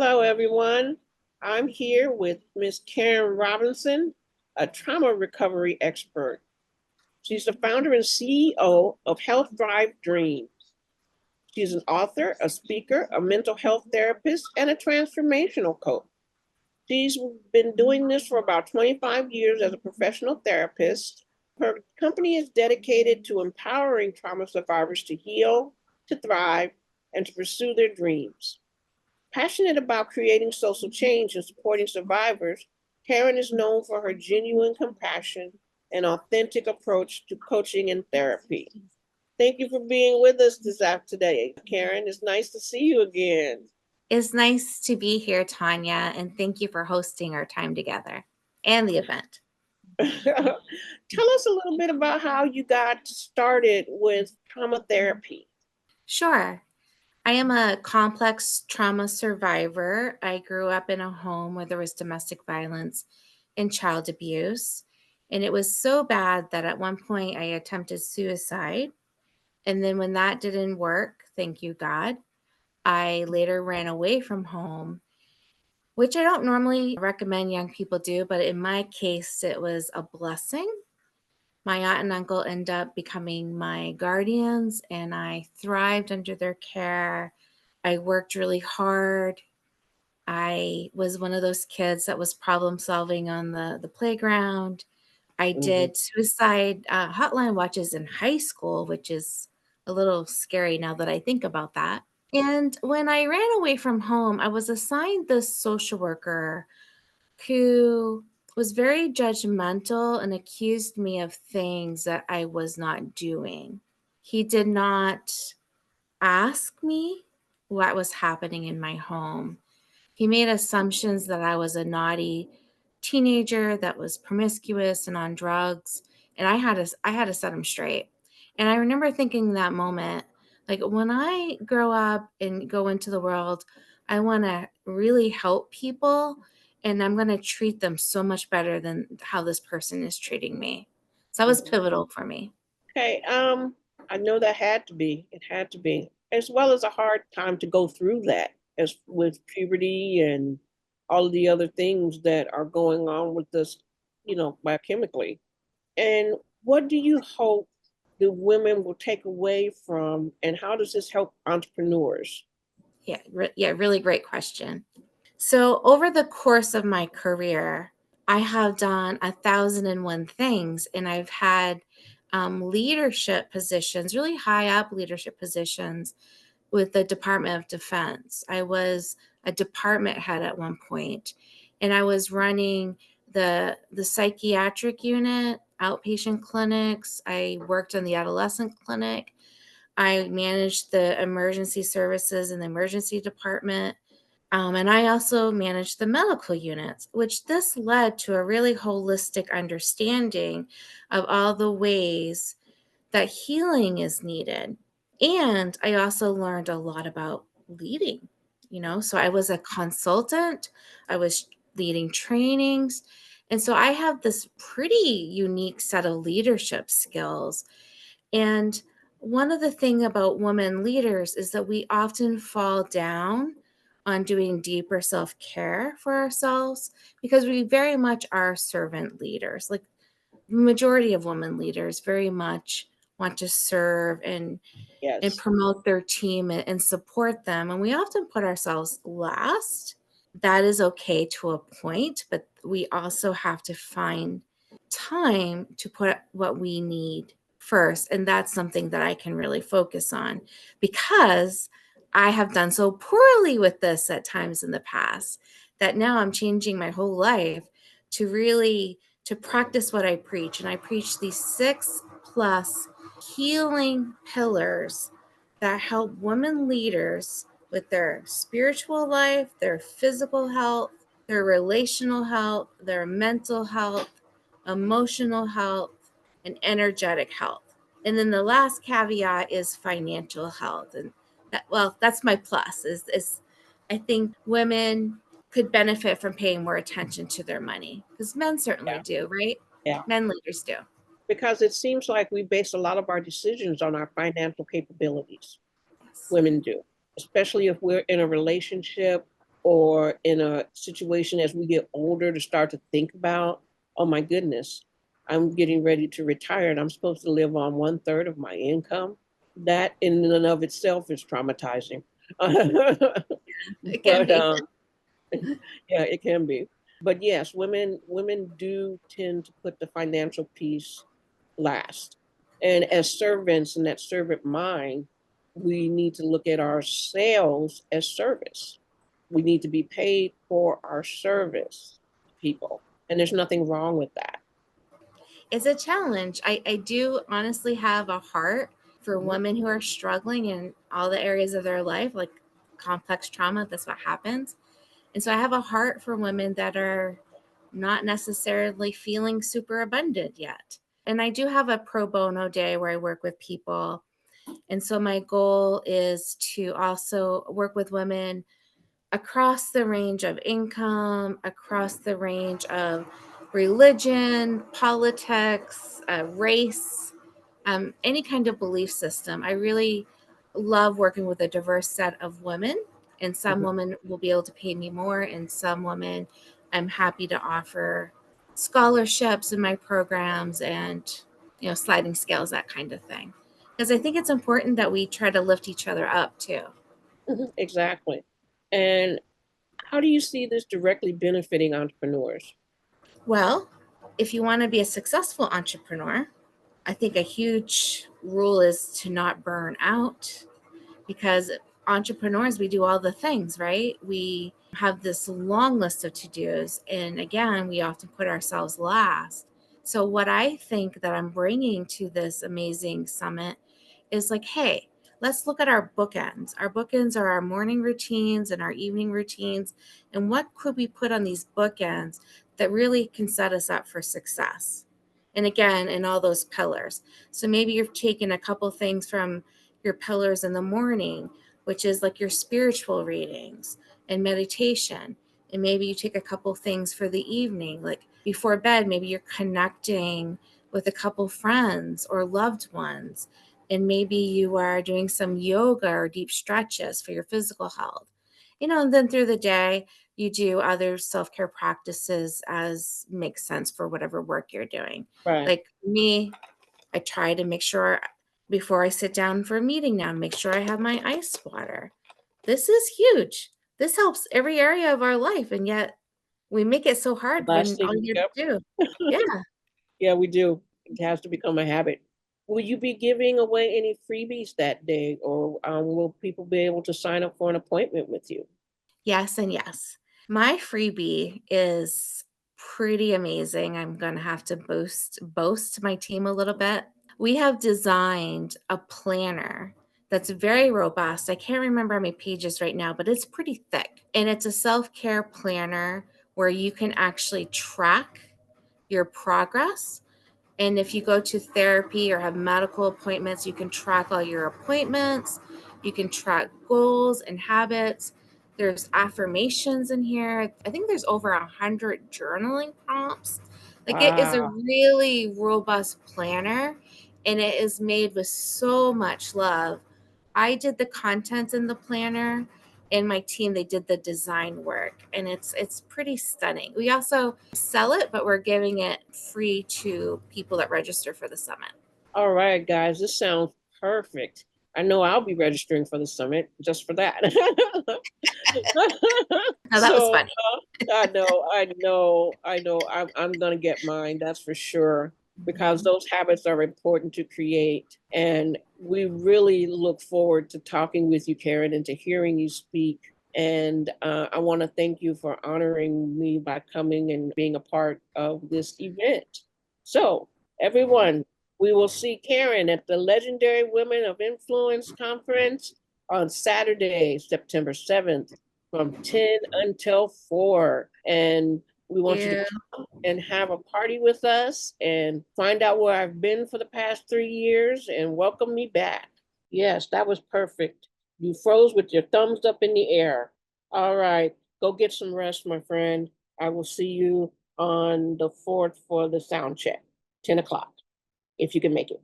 Hello, everyone. I'm here with Miss Karen Robinson, a trauma recovery expert. She's the founder and CEO of Health Drive Dreams. She's an author, a speaker, a mental health therapist, and a transformational coach. She's been doing this for about 25 years as a professional therapist. Her company is dedicated to empowering trauma survivors to heal, to thrive, and to pursue their dreams. Passionate about creating social change and supporting survivors, Karen is known for her genuine compassion and authentic approach to coaching and therapy. Thank you for being with us this afternoon today, Karen. It's nice to see you again. It's nice to be here, Tonya, and thank you for hosting our time together and the event. Tell us a little bit about how you got started with trauma therapy. Sure. I am a complex trauma survivor. I grew up in a home where there was domestic violence and child abuse. And it was so bad that at one point I attempted suicide. And then when that didn't work, thank you, God, I later ran away from home, which I don't normally recommend young people do. But in my case, it was a blessing. My aunt and uncle ended up becoming my guardians, and I thrived under their care. I worked really hard. I was one of those kids that was problem solving on the playground. I Mhm. did suicide hotline watches in high school, which is a little scary now that I think about that. And when I ran away from home, I was assigned this social worker who was very judgmental and accused me of things that I was not doing. He did not ask me what was happening in my home. He made assumptions that I was a naughty teenager that was promiscuous and on drugs, and I had to set him straight. And I remember thinking in that moment, like, when I grow up and go into the world, I want to really help people, and I'm going to treat them so much better than how this person is treating me. So that was Mhm. pivotal for me. Okay, I know that had to be, it had to be, as well as a hard time to go through that, as with puberty and all of the other things that are going on with this, biochemically. And what do you hope the women will take away from, and how does this help entrepreneurs? Yeah, really great question. So, over the course of my career, I have done 1,001 things, and I've had leadership positions, really high up leadership positions with the Department of Defense. I was a department head at one point, and I was running the psychiatric unit, outpatient clinics. I worked in the adolescent clinic. I managed the emergency services in the emergency department. And I also managed the medical units, which this led to a really holistic understanding of all the ways that healing is needed. And I also learned a lot about leading, so I was a consultant, I was leading trainings. And so I have this pretty unique set of leadership skills. And one of the things about women leaders is that we often fall down on doing deeper self-care for ourselves because we very much are servant leaders. Like, the majority of women leaders very much want to serve and Yes. promote their team and support them. And we often put ourselves last. That is okay to a point, but we also have to find time to put what we need first. And that's something that I can really focus on because I have done so poorly with this at times in the past that now I'm changing my whole life to really to practice what I preach. And I preach these 6+ healing pillars that help women leaders with their spiritual life, their physical health, their relational health, their mental health, emotional health, and energetic health. And then the last caveat is financial health. And that's my plus is I think women could benefit from paying more attention to their money because men certainly Yeah. do, right? Yeah. Men leaders do. Because it seems like we base a lot of our decisions on our financial capabilities. Yes. Women do, especially if we're in a relationship. or in a situation as we get older to start to think about, oh my goodness, I'm getting ready to retire and I'm supposed to live on 1/3 of my income. That in and of itself is traumatizing. It can But be. yeah, it can be. But yes, women do tend to put the financial piece last. And as servants in that servant mind, we need to look at ourselves as service. We need to be paid for our service to people. And there's nothing wrong with that. It's a challenge. I do honestly have a heart for Mhm, women who are struggling in all the areas of their life, like complex trauma. That's what happens. And so I have a heart for women that are not necessarily feeling super abundant yet. And I do have a pro bono day where I work with people. And so my goal is to also work with women across the range of income, across the range of religion, politics, race, any kind of belief system. I really love working with a diverse set of women, and some mhm, women will be able to pay me more, and some women I'm happy to offer scholarships in my programs and sliding scales, that kind of thing. Because I think it's important that we try to lift each other up too. mhm, exactly. And how do you see this directly benefiting entrepreneurs? Well, if you want to be a successful entrepreneur, I think a huge rule is to not burn out, because entrepreneurs, we do all the things, right? We have this long list of to dos. And again, we often put ourselves last. So, what I think that I'm bringing to this amazing summit is like, hey, let's look at our bookends. Our bookends are our morning routines and our evening routines. And what could we put on these bookends that really can set us up for success? And again, in all those pillars. So maybe you're taking a couple things from your pillars in the morning, which is like your spiritual readings and meditation. And maybe you take a couple things for the evening, like before bed, maybe you're connecting with a couple friends or loved ones. And maybe you are doing some yoga or deep stretches for your physical health. And then through the day, you do other self care practices as makes sense for whatever work you're doing. Right. Like me, I try to make sure before I sit down for a meeting now, make sure I have my ice water. This is huge. This helps every area of our life. And yet we make it so hard Last when all thing, you have yep. to do. Yeah. Yeah, we do. It has to become a habit. Will you be giving away any freebies that day, or will people be able to sign up for an appointment with you? Yes, and yes. My freebie is pretty amazing. I'm going to have to boast my team a little bit. We have designed a planner that's very robust. I can't remember how many pages right now, but it's pretty thick. And it's a self-care planner where you can actually track your progress. And if you go to therapy or have medical appointments, you can track all your appointments. You can track goals and habits. There's affirmations in here. I think there's over 100 journaling prompts. Like, it is a Wow. really robust planner, and it is made with so much love. I did the contents in the planner, and my team, they did the design work, and it's pretty stunning. We also sell it, but we're giving it free to people that register for the summit. All right, guys, this sounds perfect. I know I'll be registering for the summit just for that. Now that was So funny. I know. I'm gonna get mine. That's for sure. Because Mhm. those habits are important to create, and we really look forward to talking with you, Karen, and to hearing you speak. And I want to thank you for honoring me by coming and being a part of this event. So, everyone, we will see Karen at the Legendary Women of Influence Conference on Saturday, September 7th from 10 until 4. And we want you to Yeah. come and have a party with us and find out where I've been for the past 3 years and welcome me back. Yes, that was perfect. You froze with your thumbs up in the air. All right, go get some rest, my friend. I will see you on the 4th for the sound check, 10 o'clock, if you can make it.